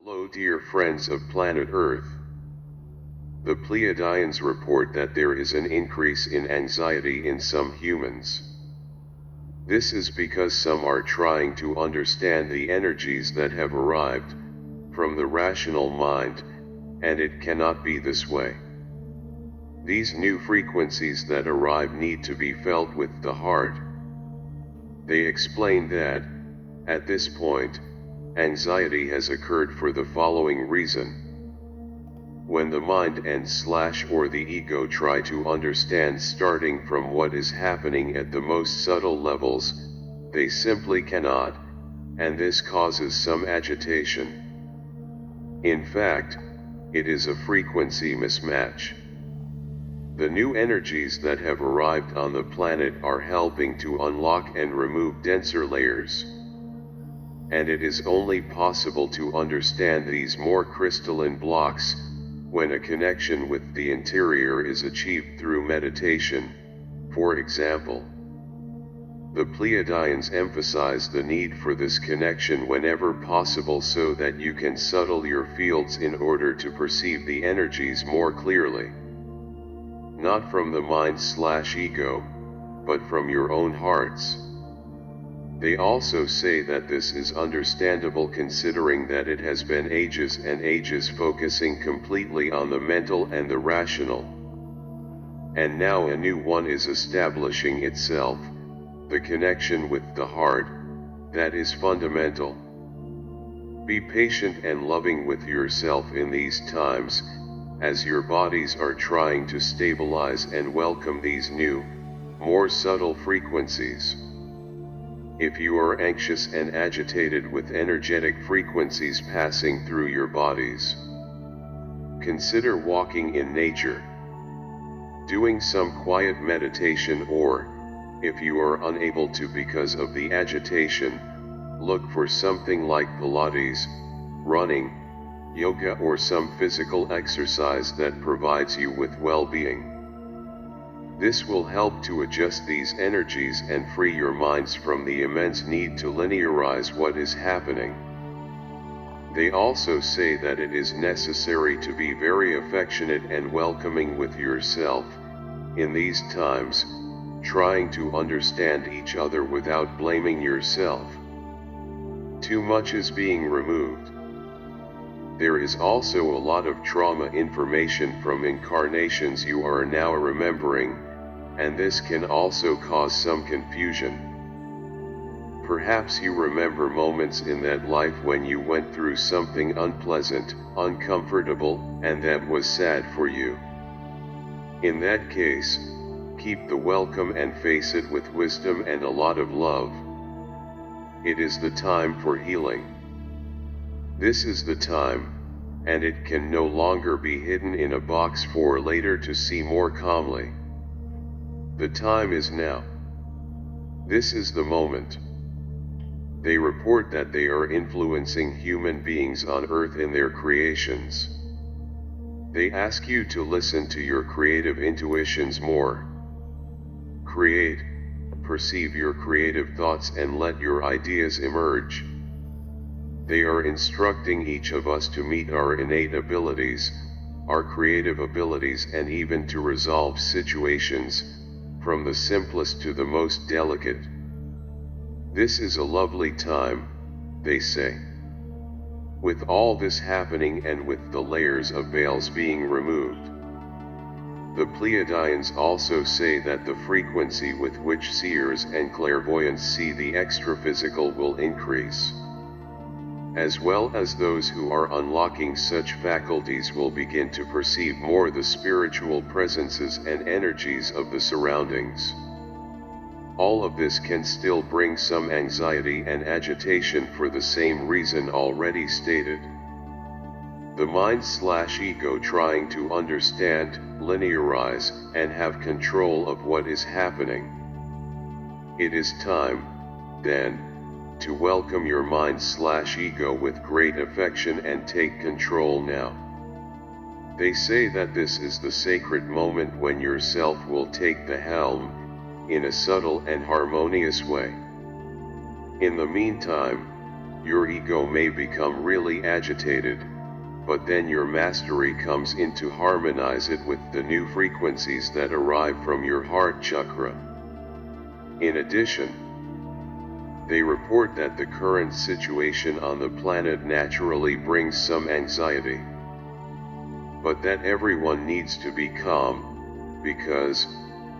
Hello dear friends of planet Earth. The Pleiadians report that there is an increase in anxiety in some humans. This is because some are trying to understand the energies that have arrived from the rational mind, and it cannot be this way. These new frequencies that arrive need to be felt with the heart. They explain that, at this point, anxiety has occurred for the following reason. When the mind and/or the ego try to understand starting from what is happening at the most subtle levels, they simply cannot, and this causes some agitation. In fact, it is a frequency mismatch. The new energies that have arrived on the planet are helping to unlock and remove denser layers. And it is only possible to understand these more crystalline blocks when a connection with the interior is achieved through meditation, for example. The Pleiadians emphasize the need for this connection whenever possible so that you can settle your fields in order to perceive the energies more clearly. Not from the mind/ego, but from your own hearts. They also say that this is understandable considering that it has been ages and ages focusing completely on the mental and the rational. And now a new one is establishing itself, the connection with the heart, that is fundamental. Be patient and loving with yourself in these times, as your bodies are trying to stabilize and welcome these new, more subtle frequencies. If you are anxious and agitated with energetic frequencies passing through your bodies, consider walking in nature, doing some quiet meditation, or, if you are unable to because of the agitation, look for something like Pilates, running, yoga, or some physical exercise that provides you with well-being. This will help to adjust these energies and free your minds from the immense need to linearize what is happening. They also say that it is necessary to be very affectionate and welcoming with yourself, in these times, trying to understand each other without blaming yourself. Too much is being removed. There is also a lot of trauma information from incarnations you are now remembering, and this can also cause some confusion. Perhaps you remember moments in that life when you went through something unpleasant, uncomfortable, and that was sad for you. In that case, keep the welcome and face it with wisdom and a lot of love. It is the time for healing. This is the time, and it can no longer be hidden in a box for later to see more calmly. The time is now. This is the moment. They report that they are influencing human beings on Earth in their creations. They ask you to listen to your creative intuitions more. Create, perceive your creative thoughts and let your ideas emerge. They are instructing each of us to meet our innate abilities, our creative abilities, and even to resolve situations, from the simplest to the most delicate. This is a lovely time, they say. With all this happening and with the layers of veils being removed. The Pleiadians also say that the frequency with which seers and clairvoyants see the extra-physical will increase. As well as those who are unlocking such faculties will begin to perceive more the spiritual presences and energies of the surroundings. All of this can still bring some anxiety and agitation for the same reason already stated. The mind/ego trying to understand, linearize, and have control of what is happening. It is time, then, to welcome your mind/ego with great affection and take control now. They say that this is the sacred moment when yourself will take the helm, in a subtle and harmonious way. In the meantime, your ego may become really agitated, but then your mastery comes in to harmonize it with the new frequencies that arrive from your heart chakra. In addition, they report that the current situation on the planet naturally brings some anxiety, but that everyone needs to be calm, because,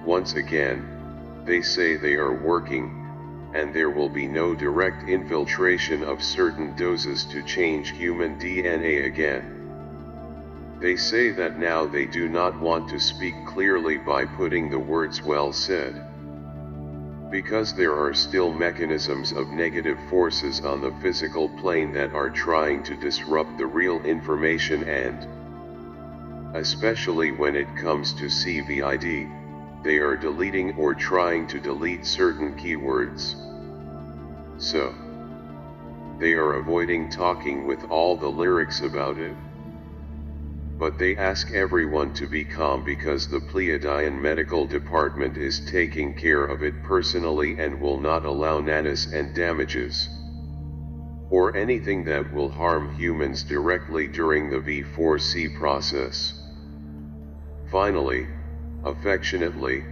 once again, they say they are working, and there will be no direct infiltration of certain doses to change human DNA again. They say that now they do not want to speak clearly by putting the words "well said," because there are still mechanisms of negative forces on the physical plane that are trying to disrupt the real information, and, especially when it comes to CVID, they are deleting or trying to delete certain keywords. So, they are avoiding talking with all the lyrics about it. But they ask everyone to be calm because the Pleiadian medical department is taking care of it personally and will not allow nanas and damages, or anything that will harm humans directly during the 𝗵𝗄𝘀 process. Finally, affectionately,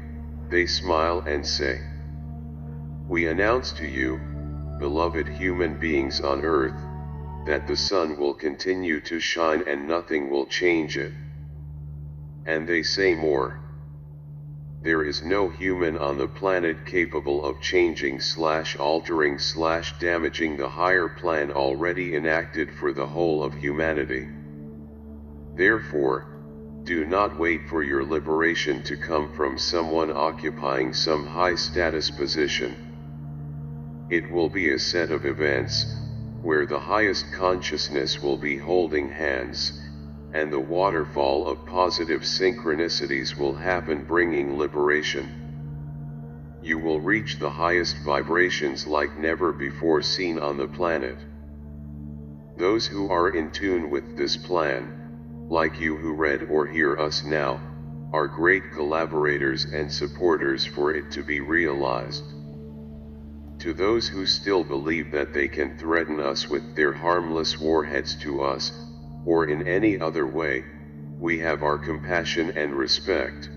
they smile and say, "We announce to you, beloved human beings on earth, that the sun will continue to shine and nothing will change it." And they say more. There is no human on the planet capable of changing / altering / damaging the higher plan already enacted for the whole of humanity. Therefore, do not wait for your liberation to come from someone occupying some high status position. It will be a set of events, where the highest consciousness will be holding hands, and the waterfall of positive synchronicities will happen, bringing liberation. You will reach the highest vibrations like never before seen on the planet. Those who are in tune with this plan, like you who read or hear us now, are great collaborators and supporters for it to be realized. To those who still believe that they can threaten us with their harmless warheads to us, or in any other way, we have our compassion and respect.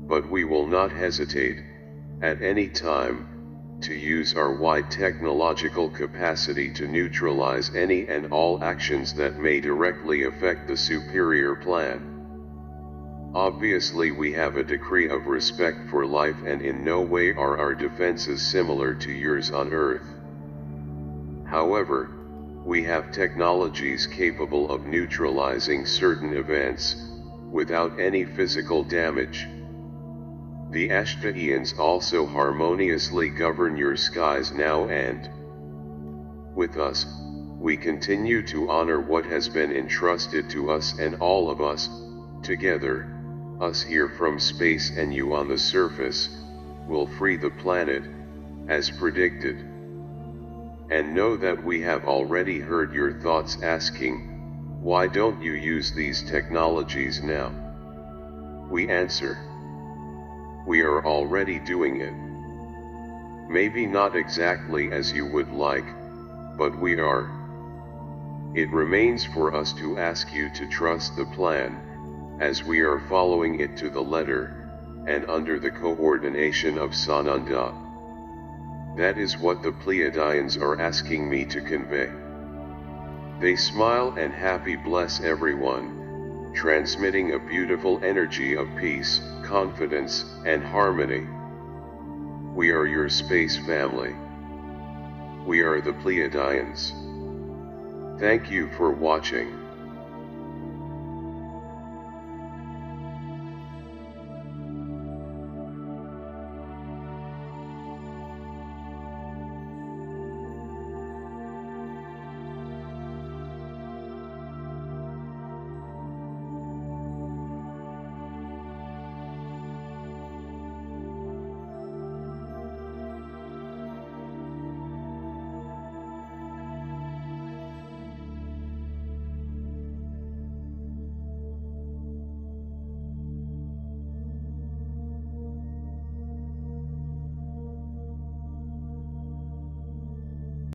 But we will not hesitate, at any time, to use our wide technological capacity to neutralize any and all actions that may directly affect the superior plan. Obviously, we have a decree of respect for life, and in no way are our defenses similar to yours on Earth. However, we have technologies capable of neutralizing certain events, without any physical damage. The Pleaidians also harmoniously govern your skies now, and with us, we continue to honor what has been entrusted to us, and all of us, together, us here from space and you on the surface, will free the planet, as predicted. And know that we have already heard your thoughts asking, why don't you use these technologies now? We answer, we are already doing it. Maybe not exactly as you would like, but we are. It remains for us to ask you to trust the plan, as we are following it to the letter, and under the coordination of Sananda. That is what the Pleiadians are asking me to convey. They smile and happy bless everyone, transmitting a beautiful energy of peace, confidence, and harmony. We are your space family. We are the Pleiadians. Thank you for watching.